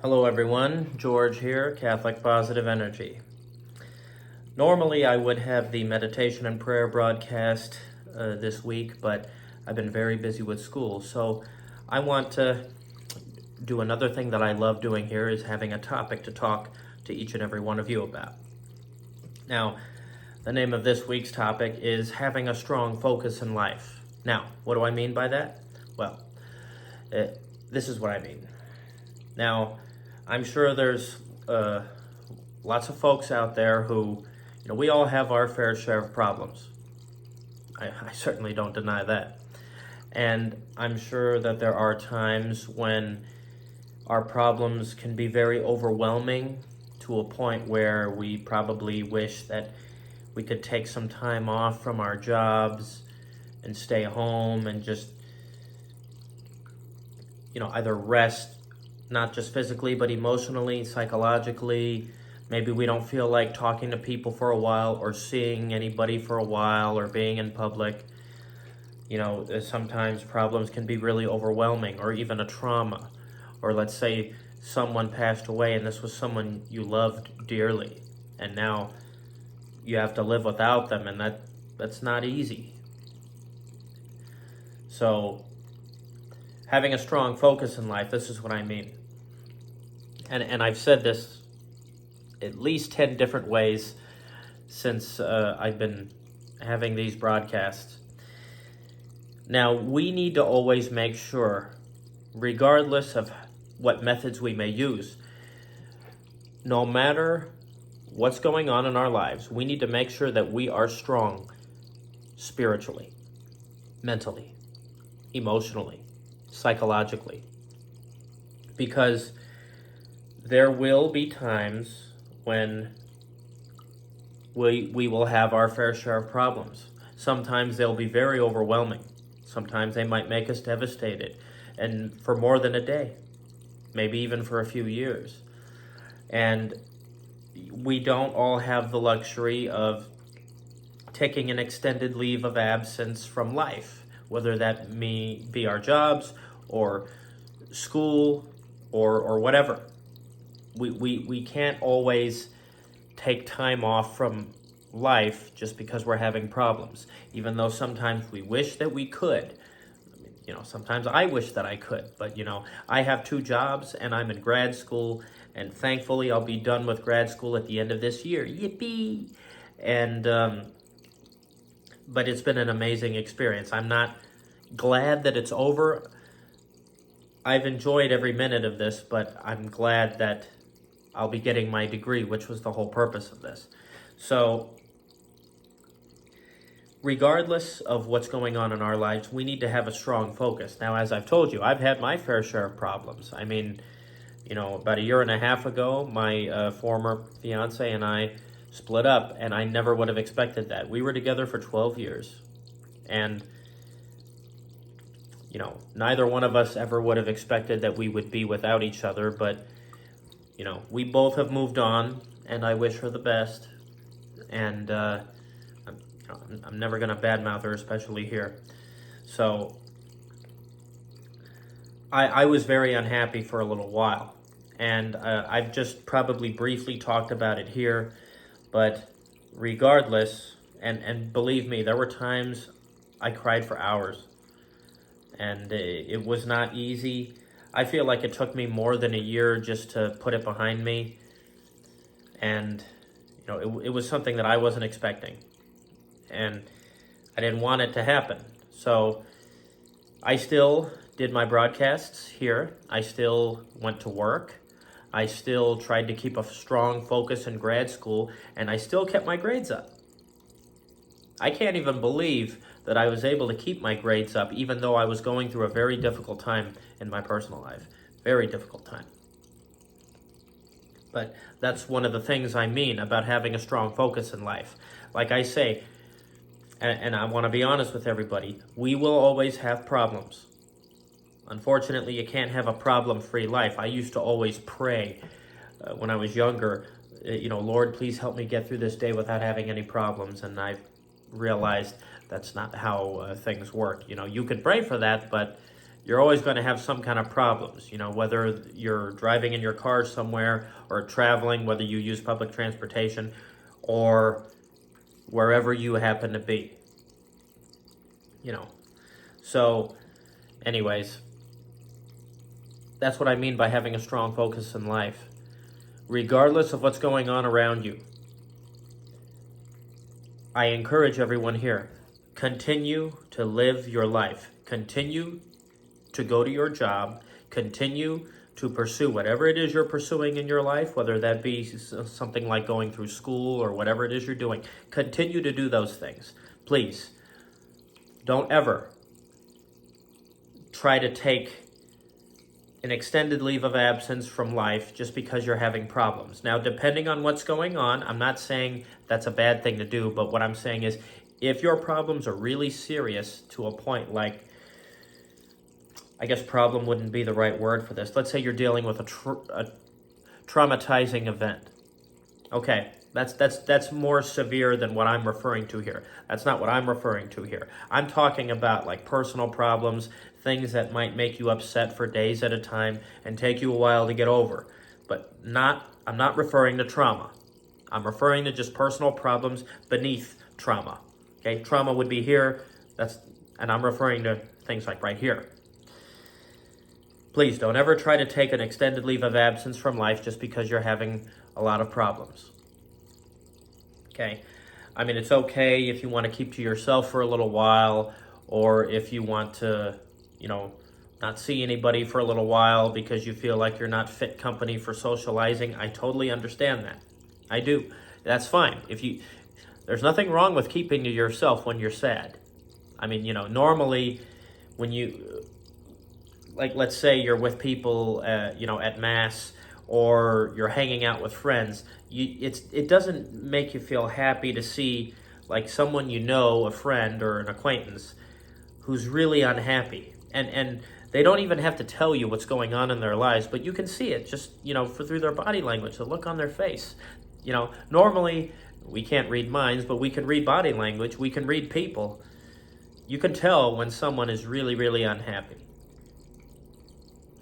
Hello everyone, George here, Catholic Positive Energy. Normally I would have the meditation and prayer broadcast this week, but I've been very busy with school, so I want to do another thing that I love doing here is having a topic to talk to each and every one of you about. Now, the name of this week's topic is having a strong focus in life. Now, what do I mean by that? Well, this is what I mean. Now, I'm sure there's lots of folks out there who, we all have our fair share of problems. I certainly don't deny that. And I'm sure that there are times when our problems can be very overwhelming to a point where we probably wish that we could take some time off from our jobs and stay home and just, either rest, not just physically, but emotionally, psychologically. Maybe we don't feel like talking to people for a while or seeing anybody for a while or being in public. Sometimes problems can be really overwhelming, or even a trauma. Or let's say someone passed away and this was someone you loved dearly, and now you have to live without them, and that's not easy. So having a strong focus in life, this is what I mean. And I've said this at least 10 different ways since I've been having these broadcasts. Now, we need to always make sure, regardless of what methods we may use, no matter what's going on in our lives, we need to make sure that we are strong spiritually, mentally, emotionally, psychologically. Because there will be times when we will have our fair share of problems. Sometimes they'll be very overwhelming. Sometimes they might make us devastated, and for more than a day, maybe even for a few years. And we don't all have the luxury of taking an extended leave of absence from life, whether that may be our jobs or school or whatever. We can't always take time off from life just because we're having problems, even though sometimes we wish that we could. Sometimes I wish that I could, but I have 2 jobs and I'm in grad school, and thankfully I'll be done with grad school at the end of this year. Yippee! And but it's been an amazing experience. I'm not glad that it's over. I've enjoyed every minute of this, but I'm glad that I'll be getting my degree, which was the whole purpose of this. So, regardless of what's going on in our lives, we need to have a strong focus. Now, as I've told you, I've had my fair share of problems. I mean, about a year and a half ago, my former fiance and I split up, and I never would have expected that. We were together for 12 years, and neither one of us ever would have expected that we would be without each other, but we both have moved on, and I wish her the best. And I'm never going to badmouth her, especially here. So I was very unhappy for a little while, and I've just probably briefly talked about it here, but regardless, and believe me, there were times I cried for hours, and it was not easy. I feel like it took me more than a year just to put it behind me, and it was something that I wasn't expecting, and I didn't want it to happen. So I still did my broadcasts here. I still went to work. I still tried to keep a strong focus in grad school, and I still kept my grades up. I can't even believe that I was able to keep my grades up, even though I was going through a very difficult time in my personal life. Very difficult time. But that's one of the things I mean about having a strong focus in life. Like I say, and I want to be honest with everybody, we will always have problems. Unfortunately, you can't have a problem-free life. I used to always pray when I was younger, Lord, please help me get through this day without having any problems. And I realized that's not how things work. You can pray for that, but you're always going to have some kind of problems, whether you're driving in your car somewhere or traveling, whether you use public transportation or wherever you happen to be. So anyways, that's what I mean by having a strong focus in life. Regardless of what's going on around you, I encourage everyone here, continue to live your life. Continue to go to your job. Continue to pursue whatever it is you're pursuing in your life, whether that be something like going through school or whatever it is you're doing. Continue to do those things. Please, don't ever try to take an extended leave of absence from life just because you're having problems. Now, depending on what's going on, I'm not saying that's a bad thing to do, but what I'm saying is if your problems are really serious to a point like, I guess problem wouldn't be the right word for this. Let's say you're dealing with a traumatizing event. Okay, that's more severe than what I'm referring to here. That's not what I'm referring to here. I'm talking about like personal problems, things that might make you upset for days at a time and take you a while to get over. But I'm not referring to trauma. I'm referring to just personal problems beneath trauma. Okay, trauma would be here, and I'm referring to things like right here. Please don't ever try to take an extended leave of absence from life just because you're having a lot of problems. Okay, I mean, it's okay if you want to keep to yourself for a little while, or if you want to, not see anybody for a little while because you feel like you're not fit company for socializing. I totally understand that. I do. That's fine. There's nothing wrong with keeping to yourself when you're sad. I mean, normally when you, like, let's say you're with people, at mass, or you're hanging out with friends, it doesn't make you feel happy to see like someone a friend or an acquaintance who's really unhappy. And they don't even have to tell you what's going on in their lives, but you can see it just, through their body language, the look on their face. Normally we can't read minds, but we can read body language. We can read people. You can tell when someone is really, really unhappy.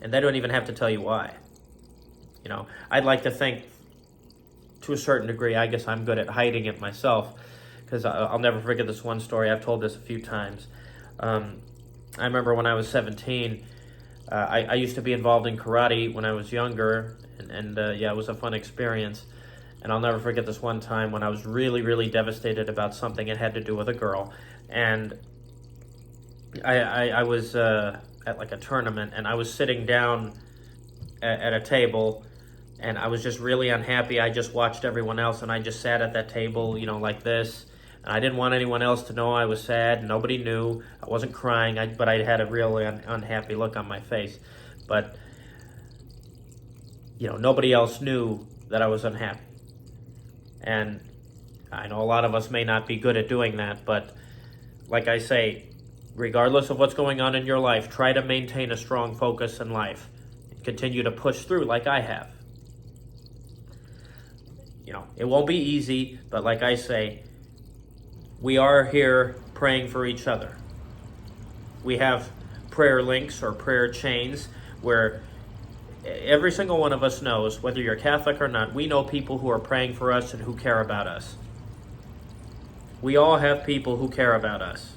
And they don't even have to tell you why. I'd like to think, to a certain degree, I guess I'm good at hiding it myself, because I'll never forget this one story. I've told this a few times. I remember when I was 17, I used to be involved in karate when I was younger, and it was a fun experience. And I'll never forget this one time when I was really, really devastated about something. It had to do with a girl. And I was at like a tournament, and I was sitting down at a table, and I was just really unhappy. I just watched everyone else, and I just sat at that table, like this. And I didn't want anyone else to know I was sad. Nobody knew. I wasn't crying, but I had a really unhappy look on my face. But, nobody else knew that I was unhappy. And I know a lot of us may not be good at doing that, but like I say, regardless of what's going on in your life, try to maintain a strong focus in life. Continue to push through like I have. It won't be easy, but like I say, we are here praying for each other. We have prayer links or prayer chains where every single one of us knows, whether you're Catholic or not, we know people who are praying for us and who care about us. We all have people who care about us.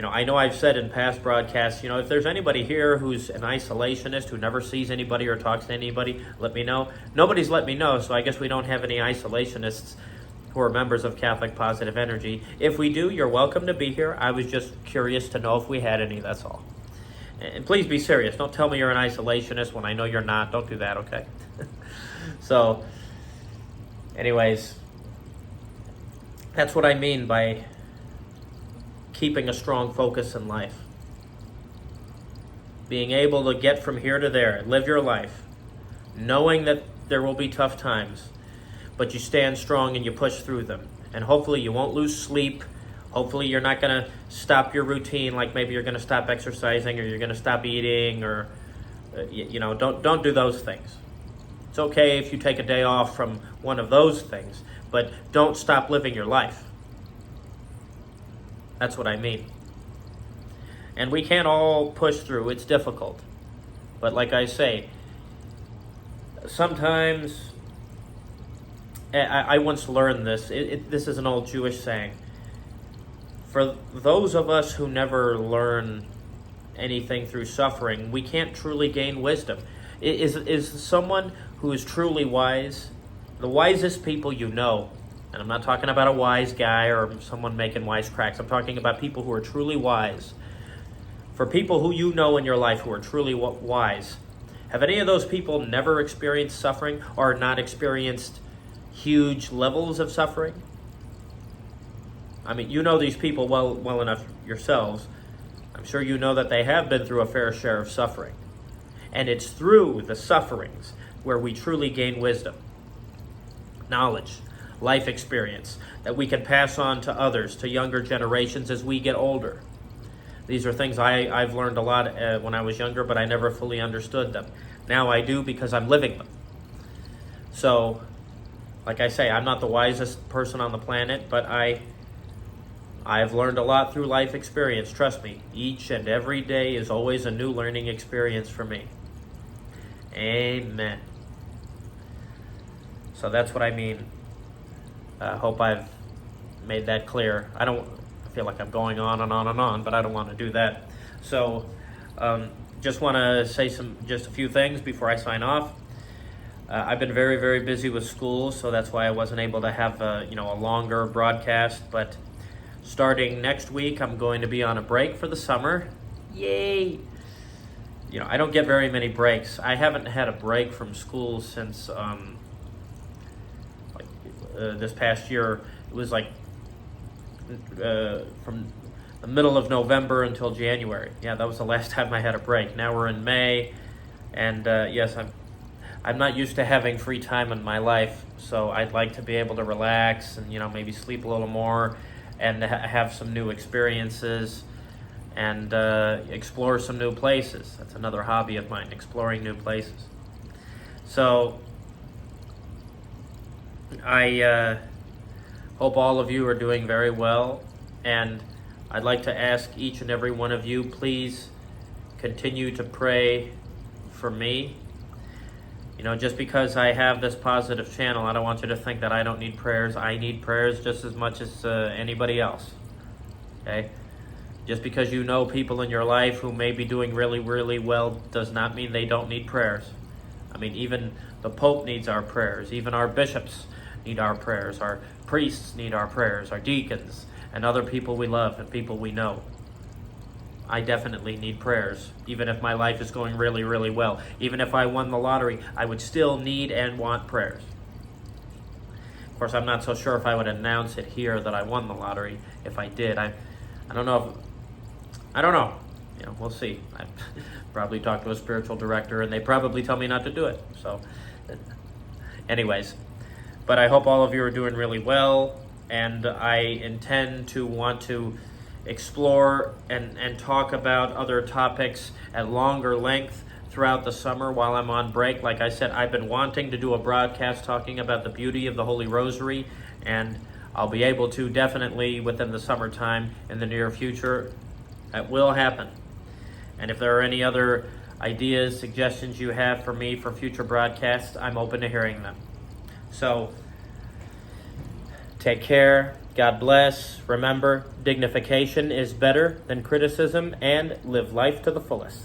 I know I've said in past broadcasts, if there's anybody here who's an isolationist, who never sees anybody or talks to anybody, let me know. Nobody's let me know, so I guess we don't have any isolationists who are members of Catholic Positive Energy. If we do, you're welcome to be here. I was just curious to know if we had any, that's all. And please be serious. Don't tell me you're an isolationist when I know you're not. Don't do that, okay? So, anyways, that's what I mean by keeping a strong focus in life. Being able to get from here to there, live your life, knowing that there will be tough times, but you stand strong and you push through them. And hopefully you won't lose sleep. Hopefully you're not going to stop your routine, like maybe you're going to stop exercising or you're going to stop eating, or, don't do those things. It's okay if you take a day off from one of those things, but don't stop living your life. That's what I mean. And we can't all push through. It's difficult. But like I say, sometimes, I once learned this. This is an old Jewish saying. For those of us who never learn anything through suffering, we can't truly gain wisdom. Is someone who is truly wise, the wisest people you know, and I'm not talking about a wise guy or someone making wise cracks. I'm talking about people who are truly wise. For people who you know in your life who are truly wise, have any of those people never experienced suffering or not experienced huge levels of suffering? I mean, you know these people well enough yourselves. I'm sure you know that they have been through a fair share of suffering. And it's through the sufferings where we truly gain wisdom, knowledge, life experience that we can pass on to others, to younger generations as we get older. These are things I've learned a lot when I was younger, but I never fully understood them. Now I do because I'm living them. So, like I say, I'm not the wisest person on the planet, but I've learned a lot through life experience. Trust me, each and every day is always a new learning experience for me. Amen. So that's what I mean. I hope I've made that clear. I feel like I'm going on and on and on, but I don't want to do that. So just want to say just a few things before I sign off. I've been very, very busy with school, so that's why I wasn't able to have a longer broadcast, but starting next week, I'm going to be on a break for the summer. Yay! I don't get very many breaks. I haven't had a break from school since this past year. It was like from the middle of November until January. Yeah, that was the last time I had a break. Now we're in May, and yes, I'm not used to having free time in my life, so I'd like to be able to relax and maybe sleep a little more and have some new experiences and explore some new places. That's another hobby of mine, exploring new places. So I hope all of you are doing very well, and I'd like to ask each and every one of you, please continue to pray for me. Just because I have this positive channel, I don't want you to think that I don't need prayers. I need prayers just as much as anybody else. Okay? Just because you know people in your life who may be doing really, really well does not mean they don't need prayers. I mean, even the Pope needs our prayers. Even our bishops need our prayers. Our priests need our prayers. Our deacons and other people we love and people we know. I definitely need prayers, even if my life is going really, really well. Even if I won the lottery, I would still need and want prayers. Of course, I'm not so sure if I would announce it here that I won the lottery if I did. I don't know. We'll see. I probably talk to a spiritual director, and they probably tell me not to do it. So, anyways, but I hope all of you are doing really well, and I intend to want to explore and talk about other topics at longer length throughout the summer while I'm on break. Like I said, I've been wanting to do a broadcast talking about the beauty of the Holy Rosary, and I'll be able to definitely within the summertime in the near future. That will happen. And if there are any other ideas, suggestions you have for me for future broadcasts, I'm open to hearing them. So, take care. God bless. Remember, dignification is better than criticism, and live life to the fullest.